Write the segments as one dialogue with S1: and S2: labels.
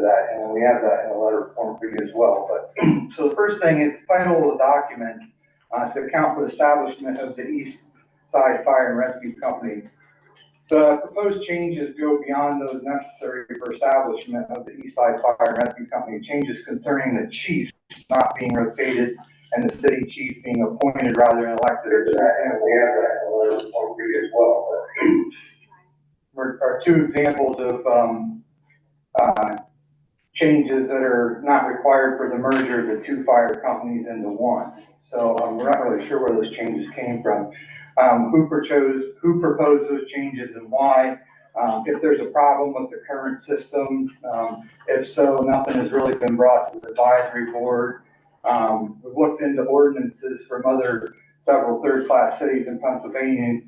S1: that, and we have that in a letter form for you as well. But so the first thing is title of the document to account for the establishment of the East Side Fire and Rescue Company. The proposed changes go beyond those necessary for establishment of the East Side Fire and Rescue Company. Changes concerning the chief not being rotated and the city chief being appointed rather than elected. And we have that in a letter form for you as well. Are two examples of changes that are not required for the merger of the two fire companies into one. So we're not really sure where those changes came from. Who proposed those changes and why? If there's a problem with the current system, if so, nothing has really been brought to the advisory board. We've looked into ordinances from several third-class cities in Pennsylvania,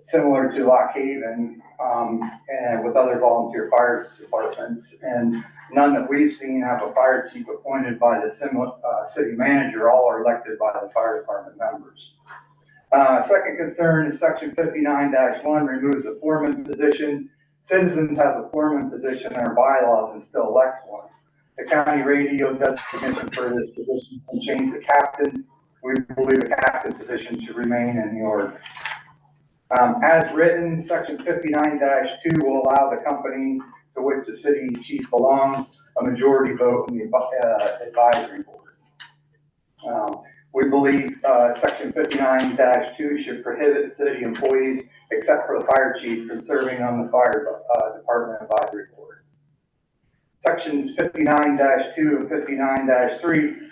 S1: similar to Lock Haven, and with other volunteer fire departments, and none that we've seen have a fire chief appointed by the city manager. All are elected by the fire department members. Second concern is section 59-1 removes the foreman position. Citizens has a foreman position in our bylaws and still elects one. The county radio designation for this position can change the captain. We believe the captain position should remain in the ordinance. As written, section 59-2 will allow the company to which the city chief belongs a majority vote in the advisory board. We believe section 59-2 should prohibit city employees, except for the fire chief, from serving on the fire department advisory board. Sections 59-2 and 59-3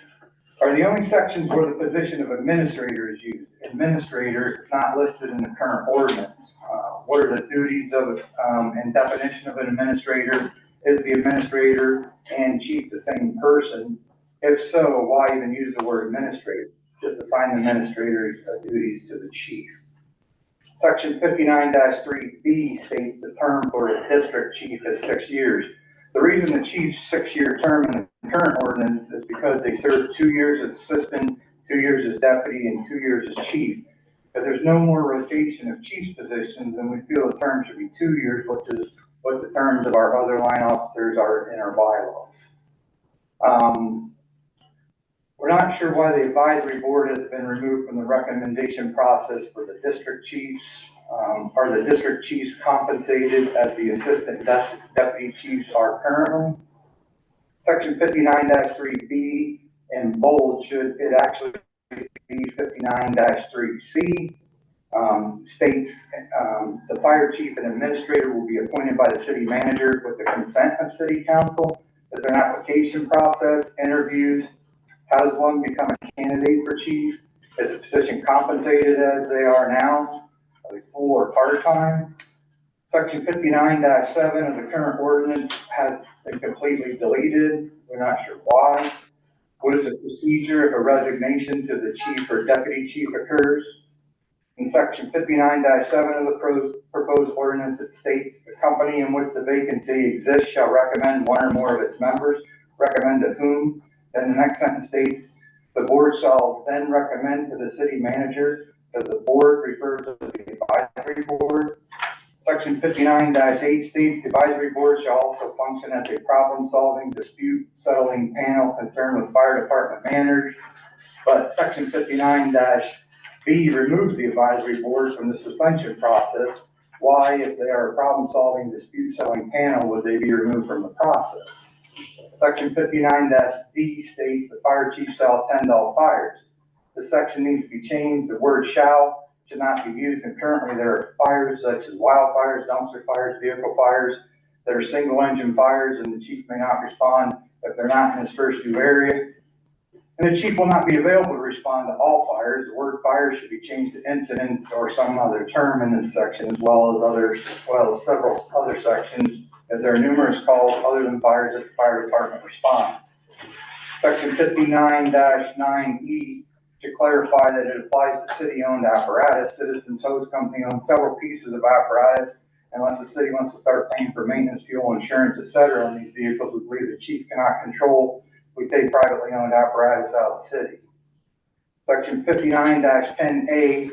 S1: are the only sections where the position of administrator is used. Administrator is not listed in the current ordinance. What are the duties of and definition of an administrator? Is the administrator and chief the same person? If so, why even use the word administrator? Just assign the administrator's duties to the chief. Section 59-3B states the term for a district chief is 6 years. The reason the chief's 6-year term in the current ordinance is because they serve 2 years as assistant, 2 years as deputy, and 2 years as chief. But there's no more rotation of chief's positions, and we feel the term should be 2 years, which is what the terms of our other line officers are in our bylaws. We're not sure why the advisory board has been removed from the recommendation process for the district chiefs. Are the district chiefs compensated as the assistant deputy chiefs are currently? Section 59-3B in bold should it actually be 59-3C. States the fire chief and administrator will be appointed by the city manager with the consent of city council. Is there an application process, interviews? How does one become a candidate for chief? Is the position compensated as they are now? Are they full or part-time? Section 59-7 of the current ordinance has been completely deleted. We're not sure why. What is the procedure if a resignation to the chief or deputy chief occurs? In section 59-7 of the proposed ordinance, it states the company in which the vacancy exists shall recommend one or more of its members. Recommend to whom? Then the next sentence states, the board shall then recommend to the city manager. Does the board refer to the advisory board? Section 59-8 states the advisory board shall also function as a problem-solving, dispute-settling panel concerned with fire department matters. But section 59-B removes the advisory board from the suspension process. Why, if they are a problem-solving, dispute-settling panel, would they be removed from the process? Section 59-D states the fire chief shall attend all fires. The section needs to be changed. The word shall should not be used, and currently there are fires such as wildfires, dumpster fires, vehicle fires that are single engine fires, and the chief may not respond if they're not in his first due area. And the chief will not be available to respond to all fires. The word fire should be changed to incidents or some other term in this section, as well as several other sections, as there are numerous calls other than fires that the fire department responds. Section 59-9E to clarify that it applies to city-owned apparatus. Citizens Hose Company owns several pieces of apparatus. Unless the city wants to start paying for maintenance, fuel, insurance, etc. on these vehicles, we believe the chief cannot control. We take privately owned apparatus out of the city. Section 59-10A,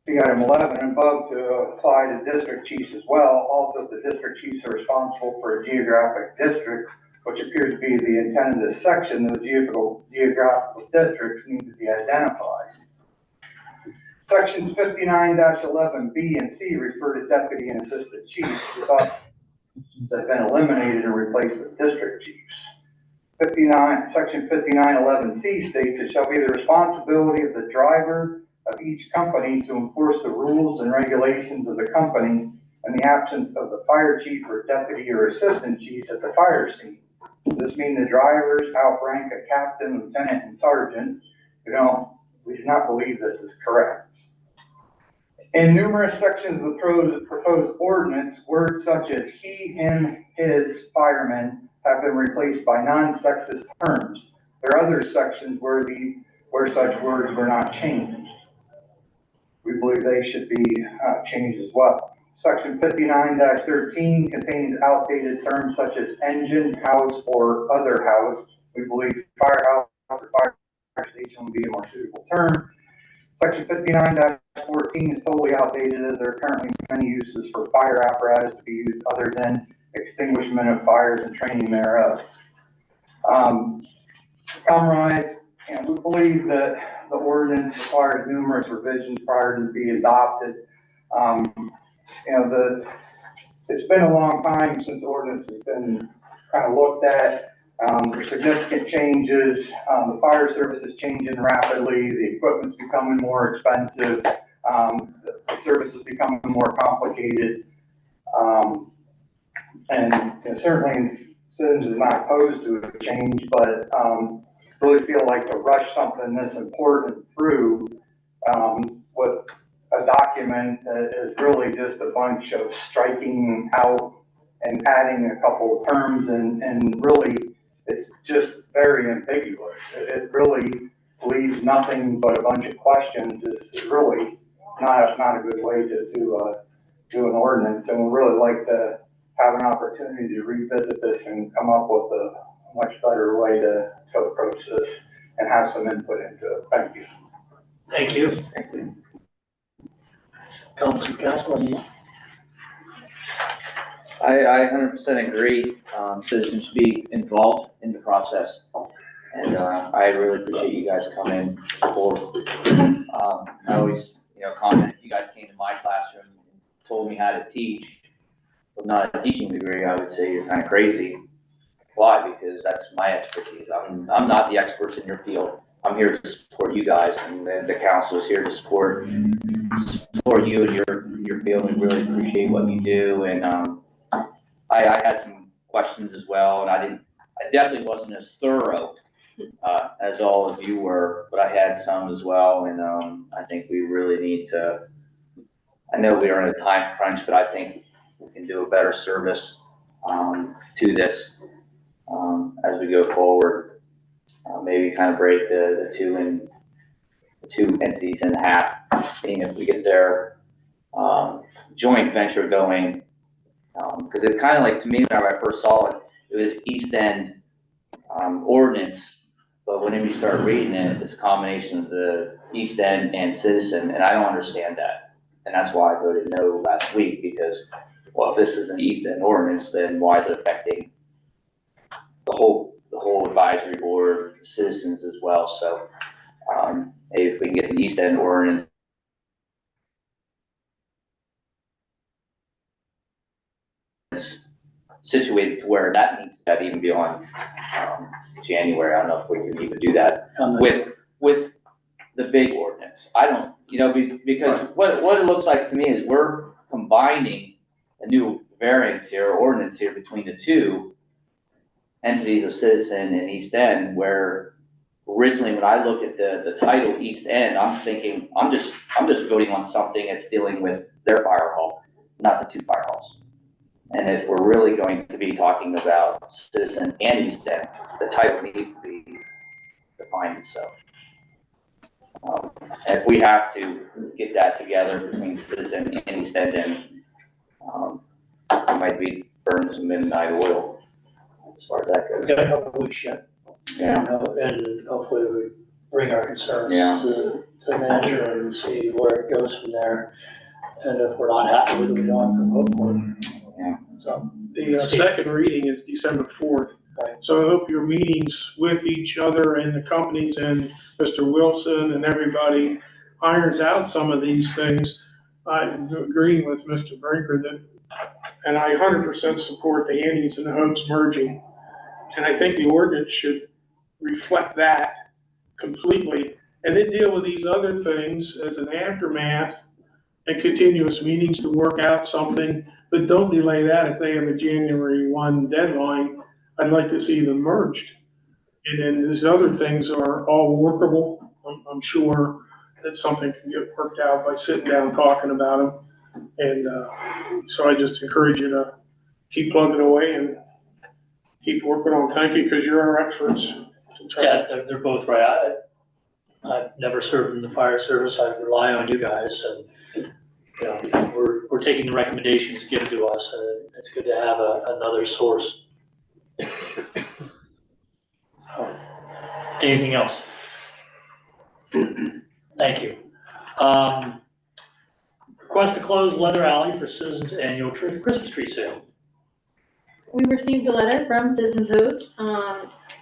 S1: see item 11 and above, to apply to district chiefs as well. Also, the district chiefs are responsible for a geographic district. which appears to be the intent of this section, those geographical districts need to be identified. Sections 59-11B and C refer to deputy and assistant chiefs, who thought have been eliminated and replaced with district chiefs. Section 5911C states it shall be the responsibility of the driver of each company to enforce the rules and regulations of the company in the absence of the fire chief or deputy or assistant chiefs at the fire scene. Does this mean the drivers outrank a captain, lieutenant, and sergeant? We do not believe this is correct. In numerous sections of the proposed ordinance, words such as he, him, his firemen have been replaced by non-sexist terms. There are other sections where such words were not changed. We believe they should be changed as well. Section 59-13 contains outdated terms such as engine, house, or other house. We believe firehouse or fire station would be a more suitable term. Section 59-14 is totally outdated, as there are currently many uses for fire apparatus to be used other than extinguishment of fires and training thereof. Summarize, we believe that the ordinance requires numerous revisions prior to being adopted. It's been a long time since the ordinance has been kind of looked at. There's significant changes. The fire service is changing rapidly. The equipment's becoming more expensive. The service is becoming more complicated. Certainly citizens are not opposed to a change, but really feel like to rush something this important through with a document that is really just a bunch of striking out and adding a couple of terms, and really it's just very ambiguous. It really leaves nothing but a bunch of questions. Is really not a good way to do an ordinance, and we'd really like to have an opportunity to revisit this and come up with a much better way to approach this and have some input into it. Thank you.
S2: Thank you. Councilman.
S3: I 100% agree. Citizens should be involved in the process, and I really appreciate you guys coming forward. I always, comment. If you guys came to my classroom and told me how to teach, with not a teaching degree, I would say you're kind of crazy. Why? Because that's my expertise. I'm not the experts in your field. I'm here to support you guys, and the council is here to support you and your field, and really appreciate what you do. And I had some questions as well, and I definitely wasn't as thorough as all of you were, but I had some as well. And I think we really need to, I know we are in a time crunch, but I think we can do a better service to this as we go forward. Maybe kind of break the two entities in half, seeing if we get their joint venture going. Because it kind of like, to me, when I first saw it, it was East End ordinance, but whenever you start reading it, it's a combination of the East End and Citizen, and I don't understand that. And that's why I voted no last week, because, well, if this is an East End ordinance, then why is it affecting the whole advisory board, citizens as well? So maybe if we can get the East End ordinance situated to where that needs to even be on January. I don't know if we can even do that with the big ordinance. I don't, because what it looks like to me is we're combining a new variance here, or ordinance here, between the two entities of Citizen and East End, where originally when I look at the title East End, I'm thinking, I'm just voting on something that's dealing with their fire hall, not the two fire halls. And if we're really going to be talking about Citizen and East End, the title needs to be defined itself. And if we have to get that together between Citizen and East End, then we might be burning some midnight oil as far as that goes.
S2: We've got a couple of weeks yet.
S3: Yeah.
S2: And hopefully we bring our concerns
S3: Yeah.
S2: to the manager and see where it goes from there. And if we're not happy with it, we don't have to vote for it.
S3: Yeah.
S2: So
S4: The second reading is December 4th.
S2: Right.
S4: So I hope your meetings with each other and the companies and Mr. Wilson and everybody irons out some of these things. I'm agreeing with Mr. Brinker that, and I 100% support the Andes and the Hopes merging. And I think the ordinance should reflect that completely, and then deal with these other things as an aftermath and continuous meetings to work out something, but don't delay that. If they have a January 1 deadline, I'd like to see them merged. And then these other things are all workable. I'm sure that something can get worked out by sitting down talking about them. And so I just encourage you to keep plugging away and keep working on. Thank you, because you're our experts.
S2: Yeah, they're both right. I've never served in the fire service. I rely on you guys, and you know, we're taking the recommendations given to us. It's good to have another source. Anything else? Thank you. Request to close Leather Alley for Citizens Annual Christmas Tree Sale.
S5: We received a letter from Citizens Hose,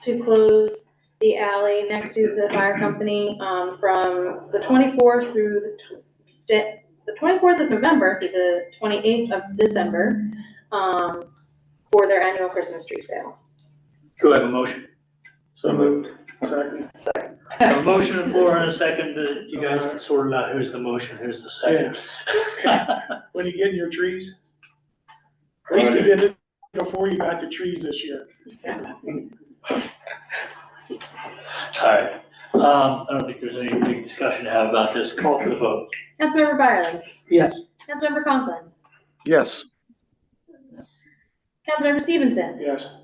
S5: to close the alley next to the fire company, from the 24th through the 24th of November to the 28th of December, for their annual Christmas tree sale.
S2: Do I have a motion?
S4: So moved. Second.
S2: A motion on the floor and a second. You guys can sort it out. Who's the motion? Who's the second?
S4: When you get in your trees, at least you did it before you got the trees this year.
S2: All right. I don't think there's any big discussion to have about this. Call for the vote.
S5: Councilmember Byerly.
S2: Yes.
S5: Councilmember Conklin.
S6: Yes.
S5: Councilmember Stevenson.
S4: Yes.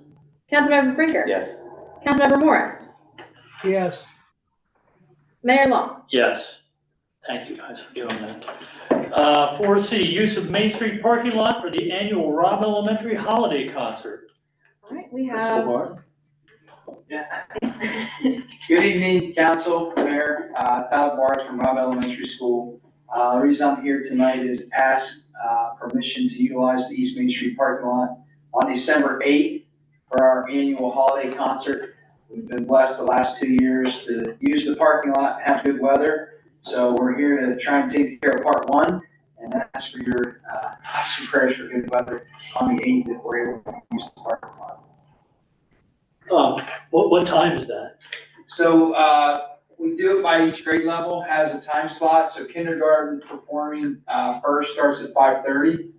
S5: Councilmember Brinker.
S3: Yes.
S5: Councilmember Morris.
S4: Yes.
S5: Mayor Long.
S2: Yes. Thank you guys for doing that. 4C, use of Main Street parking lot for the annual Robb Elementary Holiday Concert.
S5: All right, we
S2: Principal
S5: have.
S2: Bart.
S7: Good evening, council, mayor, Tyler Barnes from Robb Elementary School. The reason I'm here tonight is ask permission to utilize the East Main Street parking lot on December 8th for our annual holiday concert. We've been blessed the last 2 years to use the parking lot and have good weather. So we're here to try and take care of part one and ask for your thoughts and prayers for good weather on the 8th if we're able to use the parking lot.
S2: What time is that?
S7: So, we do it by each grade level, has a time slot, so kindergarten performing, first starts at 5:30.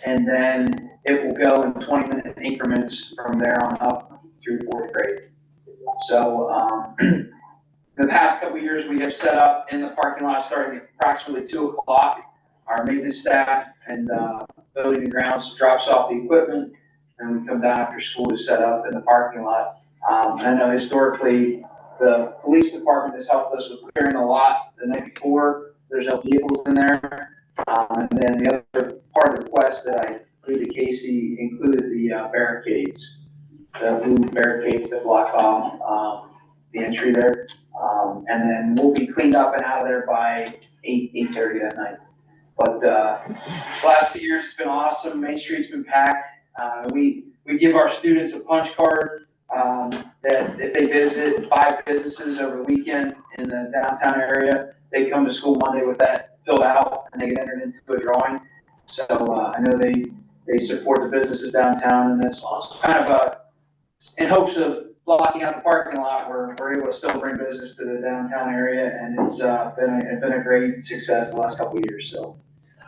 S7: And then it will go in 20-minute increments from there on up through fourth grade. So, the past couple of years, we have set up in the parking lot starting at approximately 2 o'clock. Our maintenance staff and, building and grounds drops off the equipment, and we come down after school to set up in the parking lot. I know historically, the police department has helped us with clearing the lot the night before. There's no vehicles in there. And then the other part of the request that I gave to Casey included the barricades, the blue barricades that block off the entry there. And then we'll be cleaned up and out of there by 8:30 that night. But last 2 years, it's been awesome. Main Street's been packed. We give our students a punch card that if they visit 5 businesses over the weekend in the downtown area, they come to school Monday with that filled out and they get entered into a drawing. So I know they support the businesses downtown, and that's awesome. Kind of in hopes of blocking out the parking lot, we're able to still bring business to the downtown area, and it's been a great success the last couple of years. So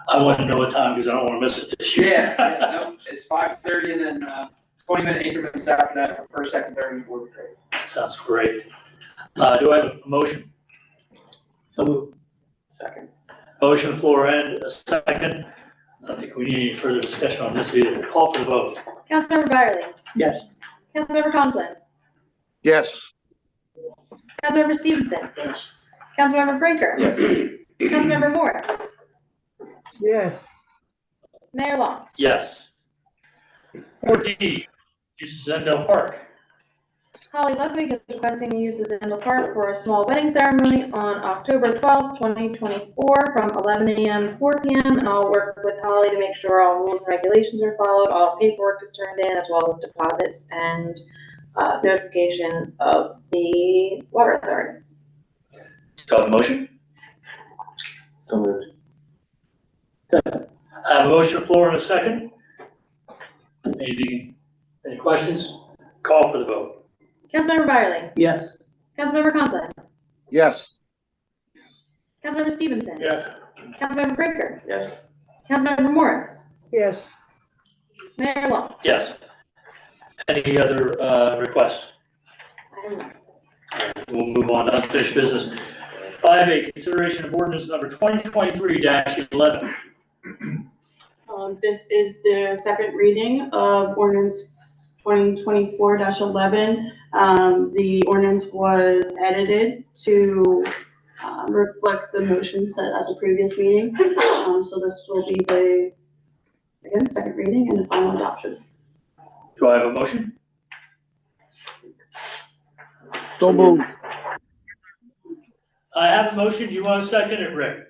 S2: I want to know what time because I don't want to miss it this year.
S7: no, it's 5:30 and then 20-minute increments after that for first, second, third, and fourth grade.
S2: That sounds great. Do I have a motion?
S3: Second.
S2: Motion on the floor and a second. I don't think we need any further discussion on this either. Call for the vote.
S5: Councilmember Byerly.
S2: Yes.
S5: Councilmember Conklin.
S6: Yes.
S5: Councilmember Stevenson.
S4: Yes.
S5: Councilmember Brinker.
S3: Yes.
S5: Councilmember Morris.
S4: Yes.
S5: Mayor Long.
S2: Yes. 4D, use of Zendel Park.
S5: Holly Ludwig is requesting the use of Zindle Park for a small wedding ceremony on October 12th, 2024, from 11 a.m. to 4 p.m. And I'll work with Holly to make sure all rules and regulations are followed, all paperwork is turned in, as well as deposits and notification of the water authority.
S2: Do I have a motion?
S3: So moved.
S2: I have a motion on the floor and a second. Any questions? Call for the vote.
S5: Councilmember Byerly.
S3: Yes.
S5: Councilmember Conklin.
S6: Yes.
S5: Councilmember Stevenson.
S4: Yes.
S5: Councilmember Brinker.
S3: Yes.
S5: Councilmember Morris.
S6: Yes.
S5: Mayor Long.
S2: Yes. Any other requests?
S5: I have none.
S2: We'll move on to unfinished business. 5A, consideration of ordinance number 2023-11.
S8: This is the second reading of ordinance 2024-11. The ordinance was edited to reflect the motion set at the previous meeting. So this will be the, again, second reading and the final adoption.
S2: Do I have a motion?
S6: So moved.
S2: I have a motion. Do you want to second it, Rick?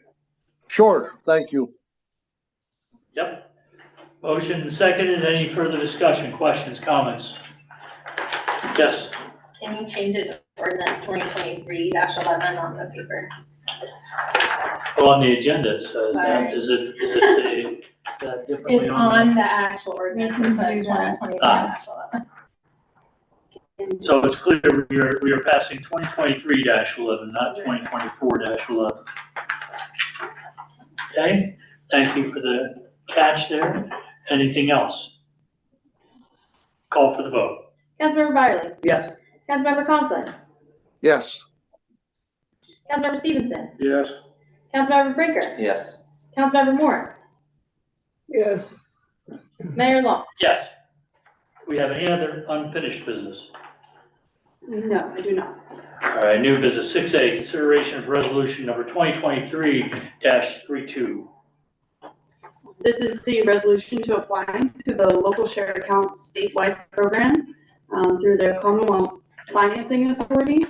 S6: Sure, thank you.
S2: Yep. Motion seconded. Any further discussion, questions, comments? Yes.
S9: Can you change it to ordinance 2023-11 on the paper?
S2: Well, on the agenda, so
S9: Sorry.
S2: is it say that differently
S9: It's
S2: on?
S9: on the actual ordinance, it says
S8: Confusing.
S9: 2023-11.
S2: So it's clear we are passing 2023-11, not 2024-11. Okay, thank you for the catch there. Anything else? Call for the vote.
S5: Councilmember Byerly.
S3: Yes.
S5: Councilmember Conklin.
S6: Yes.
S5: Councilmember Stevenson.
S4: Yes.
S5: Councilmember Brinker.
S3: Yes.
S5: Councilmember Morris.
S6: Yes.
S5: Mayor Long.
S2: Yes. Do we have any other unfinished business?
S8: No, I do not.
S2: All right, new business. 6A, consideration of resolution number 2023-32.
S8: This is the resolution to apply to the local share account statewide program through the Commonwealth Financing Authority.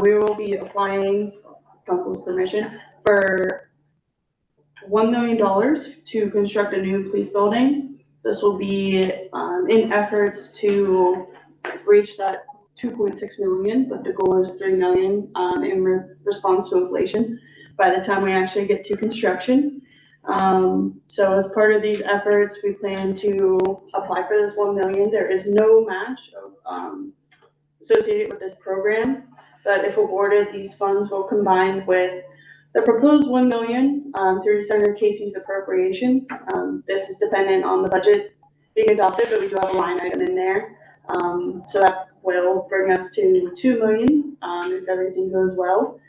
S8: We will be applying, council's permission, for $1 million to construct a new police building. This will be in efforts to reach that 2.6 million, but the goal is 3 million in response to inflation by the time we actually get to construction. So as part of these efforts, we plan to apply for this 1 million. There is no match associated with this program, but if awarded, these funds will combine with the proposed 1 million through Senator Casey's appropriations. This is dependent on the budget being adopted, but we do have a line item in there. So that will bring us to 2 million if everything goes well.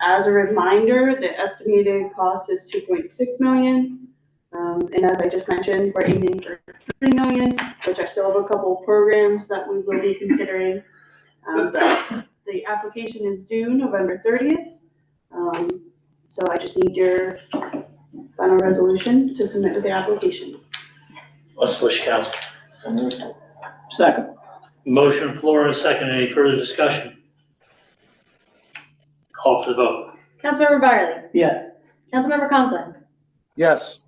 S8: As a reminder, the estimated cost is 2.6 million. And as I just mentioned, we're aiming for 3 million, which I still have a couple of programs that we will be considering. The application is due November 30th. So I just need your final resolution to submit with the application.
S2: What's the wish, council?
S3: Second.
S2: Motion, floor, and a second. Any further discussion? Call for the vote.
S5: Councilmember Byerly.
S3: Yes.
S5: Councilmember Conklin.
S6: Yes.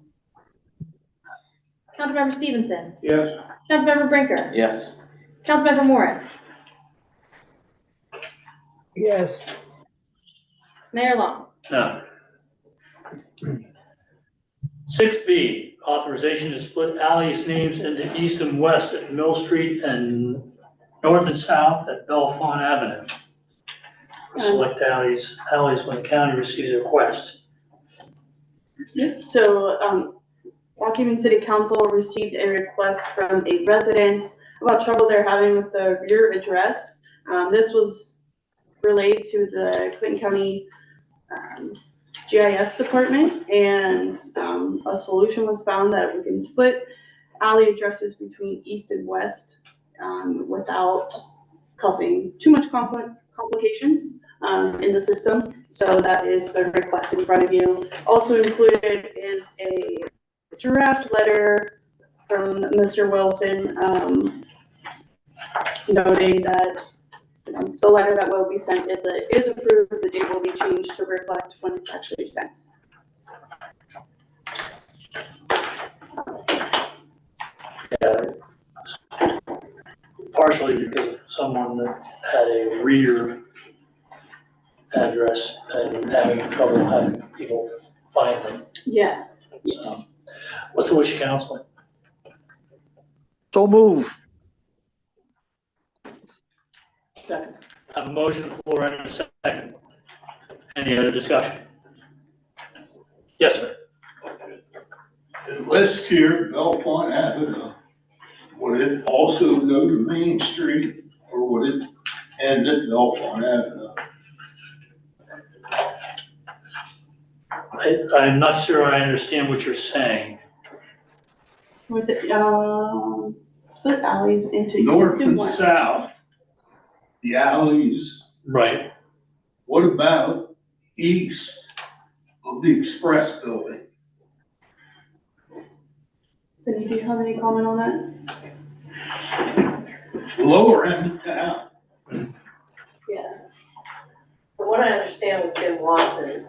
S5: Councilmember Stevenson.
S4: Yes.
S5: Councilmember Brinker.
S3: Yes.
S5: Councilmember Morris.
S6: Yes.
S5: Mayor Long.
S2: No. 6B, authorization to split alleys names into east and west at Mill Street and north and south at Bellefonte Avenue. Select alleys when the county receives a request.
S8: So, Waukegan City Council received a request from a resident about trouble they're having with the rear address. This was relayed to the Clinton County GIS department, and a solution was found that we can split alley addresses between east and west without causing too much complications in the system. So that is the request in front of you. Also included is a draft letter from Mr. Wilson noting that, the letter that will be sent, if it is approved, the date will be changed to reflect when it's actually sent.
S2: Partially because of someone that had a rear address and having trouble having people find them.
S8: Yeah.
S2: So, what's the wish of council?
S6: So move.
S2: I have a motion on the floor and a second. Any other discussion? Yes, sir.
S10: West here, Bellefonte Avenue, would it also go to Main Street or would it end at Bellefonte Avenue?
S2: I'm not sure I understand what you're saying.
S8: With the, split alleys into
S10: North
S8: east and
S10: and
S8: west.
S10: south, the alleys,
S2: Right.
S10: what about east of the Express Building?
S8: Cindy, do you have any comment on that?
S10: Lower end of town.
S8: Yeah.
S11: From what I understand with Jim Watson,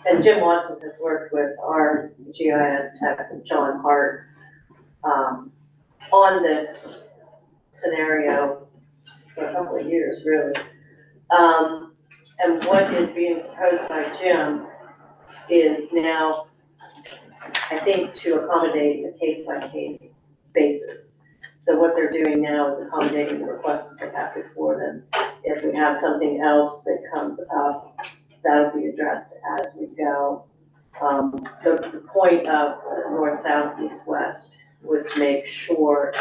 S11: and Jim Watson has worked with our GIS tech, John Hart, on this scenario for a couple of years, really. And what is being proposed by Jim is now, I think, to accommodate a case-by-case basis. So what they're doing now is accommodating the requests that they have before them. If we have something else that comes up, that'll be addressed as we go. The point of north, south, east, west was to make sure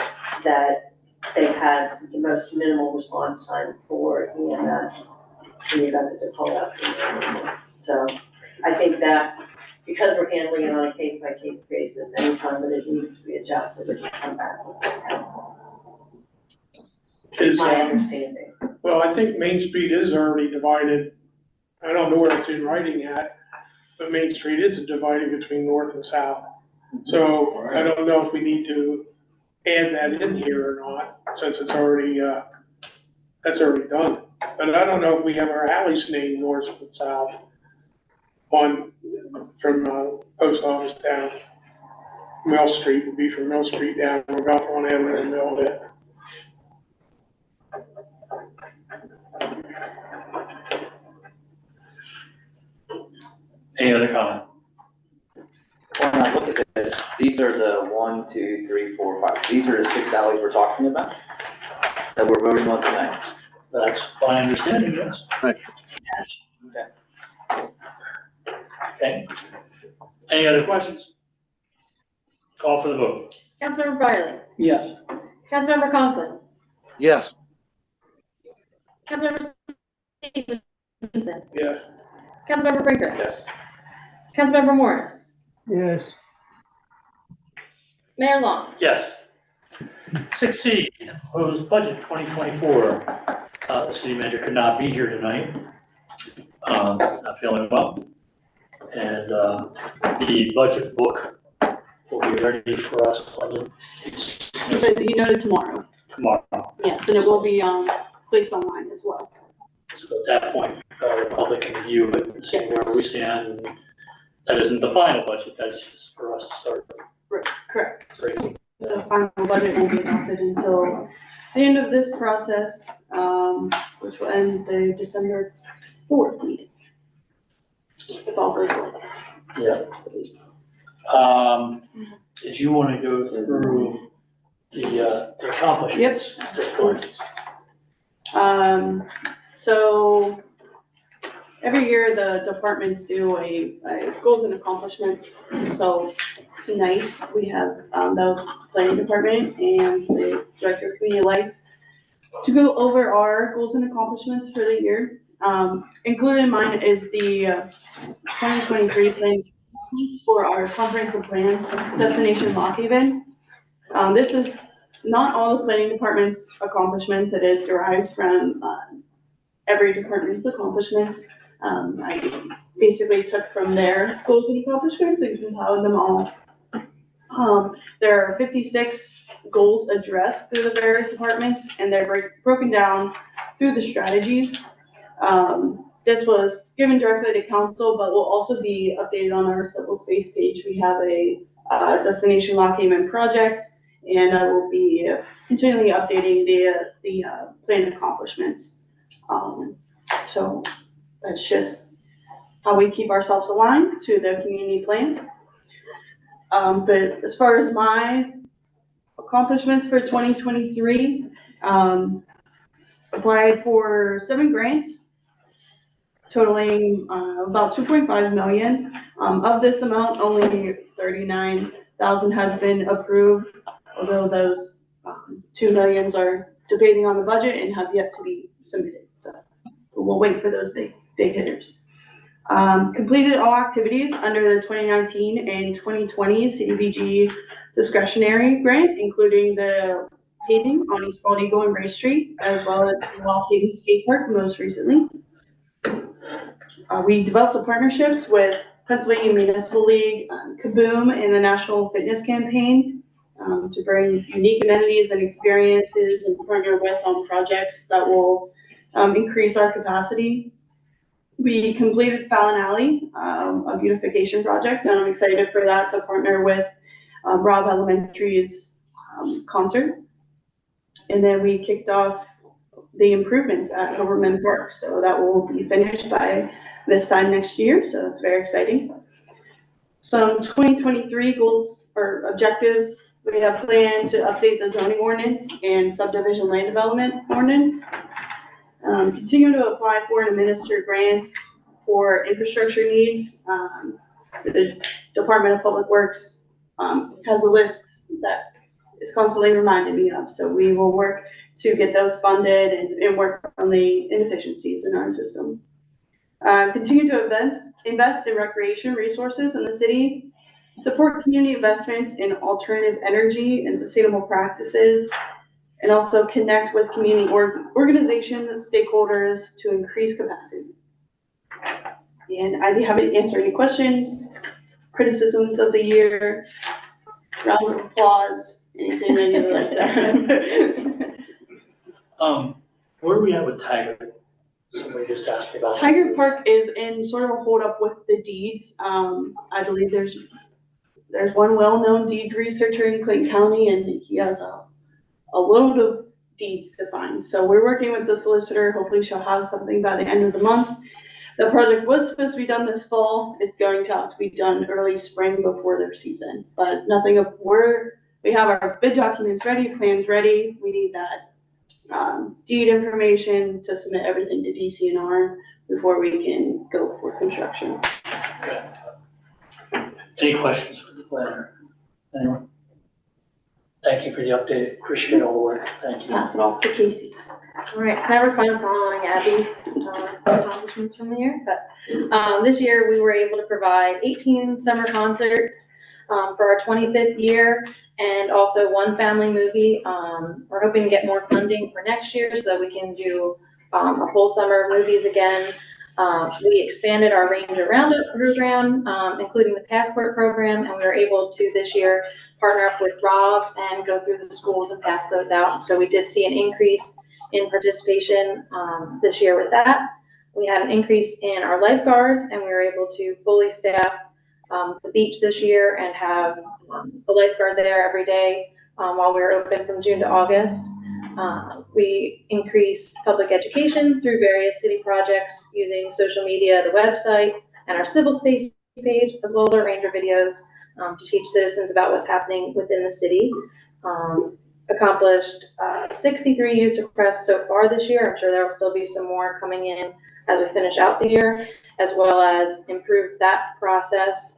S11: that they had the most minimal response time for EMS in the event that they pull out. So I think that because we're handling it on a case-by-case basis, anytime that it needs to be adjusted, it can come back with the council. Is my understanding.
S4: Well, I think Main Street is already divided. I don't know where it's in writing at, but Main Street is divided between north and south. So I don't know if we need to add that in here or not, since it's already, that's already done. But I don't know if we have our alleys named north and south on, from, post office down. Mill Street would be from Mill Street down, we're about on Avenue and Mill Head.
S2: Any other comment?
S3: When I look at this, these are the 1, 2, 3, 4, 5. These are the 6 alleys we're talking about that we're voting on tonight.
S2: That's my understanding, yes.
S6: Right.
S2: Okay. Any other questions? Call for the vote.
S5: Councilmember Farley,
S2: Yes.
S5: Councilmember Conklin,
S6: Yes.
S5: Councilmember Stevenson,
S4: Yes.
S5: Councilmember Brinker,
S3: Yes.
S5: Councilmember Morris,
S6: Yes.
S5: Mayor Long.
S2: Yes. 6C, proposed budget 2024. The city manager could not be here tonight. Not feeling well. And the budget book will be ready for us
S8: He said he noted tomorrow.
S2: tomorrow.
S8: Yes, and it will be, placed online as well.
S2: So at that point, the public can review it and see where we stand. And that isn't the final budget, that's just for us to start
S8: Right, correct.
S2: breaking.
S8: The final budget won't be adopted until the end of this process, which will end the December 4th meeting. If all goes well.
S2: Yeah. Did you want to go through the accomplishments?
S8: Yep,
S2: at this
S8: of
S2: point?
S8: course. So every year the departments do a goals and accomplishments. So tonight we have the planning department and the director of community life to go over our goals and accomplishments for the year. Included in mine is the 2023 planning for our comprehensive plan destination Lock Haven. This is not all the planning department's accomplishments. It is derived from every department's accomplishments. I basically took from their goals and accomplishments and compiled them all There are 56 goals addressed through the various departments, and they're broken down through the strategies. This was given directly to council, but will also be updated on our civil space page. We have a Destination Lock Haven project, and I will be continually updating the planned accomplishments. So that's just how we keep ourselves aligned to the community plan. But as far as my accomplishments for 2023, applied for 7 grants totaling about 2.5 million. Of this amount, only 39,000 has been approved, although those 2 millions are debating on the budget and have yet to be submitted. So we'll wait for those big hitters. Completed all activities under the 2019 and 2020 CDBG discretionary grant, including the paving on East Bald Eagle and Ray Street, as well as the Lock Haven Skate Park most recently. We developed partnerships with Pennsylvania Municipal League, Kaboom, and the National Fitness Campaign to bring unique amenities and experiences and partner with on projects that will increase our capacity. We completed Fallon Alley, a beautification project, and I'm excited for that to partner with Robb Elementary's concert. And then we kicked off the improvements at Hoberman Park, so that will be finished by this time next year, so it's very exciting. Some 2023 goals or objectives. We have planned to update the zoning ordinance and subdivision land development ordinance. Continue to apply for and administer grants for infrastructure needs. The Department of Public Works has a list that is constantly reminding me of, so we will work to get those funded and work on the inefficiencies in our system. Continue to invest in recreation resources in the city, support community investments in alternative energy and sustainable practices, and also connect with community organizations, stakeholders to increase capacity. And I'd be happy to answer any questions, criticisms of the year, rounds of applause, anything like that.
S2: Where are we at with Tiger? Somebody just asked me about that.
S8: Tiger Park is in sort of a hold up with the deeds. I believe there's one well-known deed researcher in Clayton County, and he has a load of deeds to find. So we're working with the solicitor. Hopefully she'll have something by the end of the month. The project was supposed to be done this fall. It's going to have to be done early spring before their season, but nothing of we have our bid documents ready, plans ready. We need that deed information to submit everything to DCNR before we can go for construction.
S2: Okay. Any questions for the planner? Anyone? Thank you for the update. Appreciate all the work. Thank you.
S8: Pass it off to Casey.
S5: All right, it's never fun following Abby's accomplishments from the year, but this year we were able to provide 18 summer concerts for our 25th year, and also 1 family movie. We're hoping to get more funding for next year so that we can do a full summer of movies again. We expanded our Ranger Roundup program, including the Passport program, and we were able to this year partner up with Rob and go through the schools and pass those out. So we did see an increase in participation this year with that. We had an increase in our lifeguards, and we were able to fully staff the beach this year and have a lifeguard there every day while we were open from June to August. We increased public education through various city projects using social media, the website, and our civil space page, as well as our ranger videos to teach citizens about what's happening within the city. Accomplished 63 use requests so far this year. I'm sure there will still be some more coming in as we finish out the year, as well as improve that process.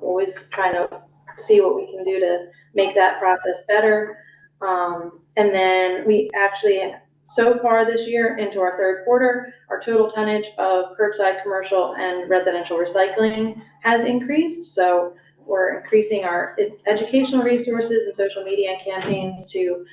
S5: Always trying to see what we can do to make that process better. And then we actually, so far this year into our 3rd quarter, our total tonnage of curbside commercial and residential recycling has increased. So we're increasing our educational resources and social media campaigns to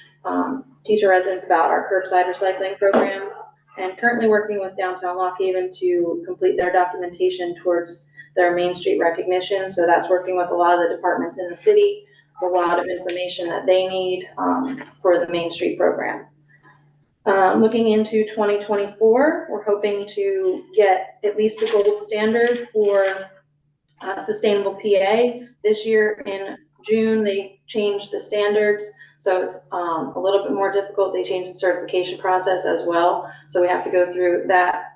S5: teach our residents about our curbside recycling program, and currently working with Downtown Lock Haven to complete their documentation towards their Main Street recognition. So that's working with a lot of the departments in the city. It's a lot of information that they need for the Main Street program. Looking into 2024, we're hoping to get at least the gold standard for sustainable PA. This year in June, they changed the standards, so it's a little bit more difficult. They changed the certification process as well, so we have to go through that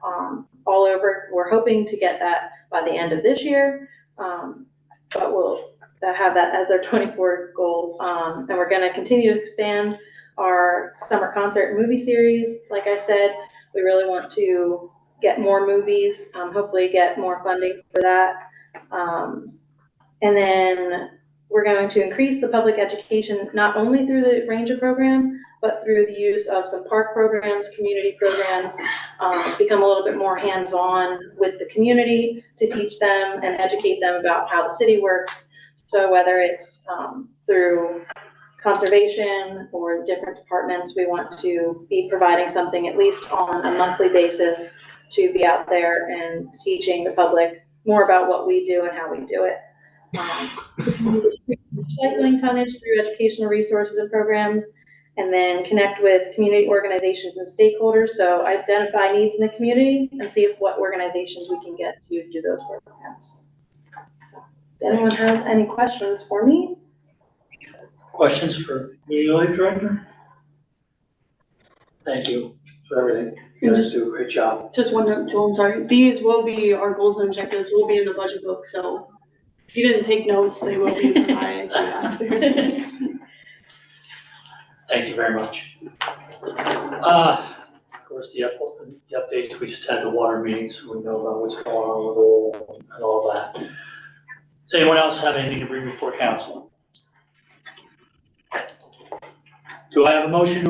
S5: all over. We're hoping to get that by the end of this year, but we'll have that as their 24 goal, and we're going to continue to expand our summer concert and movie series. Like I said, we really want to get more movies, hopefully get more funding for that. And then we're going to increase the public education, not only through the Ranger program, but through the use of some park programs, community programs, become a little bit more hands-on with the community to teach them and educate them about how the city works. So whether it's through conservation or different departments, we want to be providing something at least on a monthly basis to be out there and teaching the public more about what we do and how we do it. Recycling tonnage through educational resources and programs, and then connect with community organizations and stakeholders. So identify needs in the community and see what organizations we can get to do those programs. So, if anyone has any questions for me?
S2: Questions for Community Life Director? Thank you for everything. You guys do a great job.
S8: Just one note, Joel, I'm sorry. These will be, our goals and objectives will be in the budget book, so if you didn't take notes, they will be provided after.
S2: Thank you very much. Of course, the updates, we just had the water meeting, so we know about what's going on with oil and all that. Does anyone else have anything to bring before council? Do I have a motion to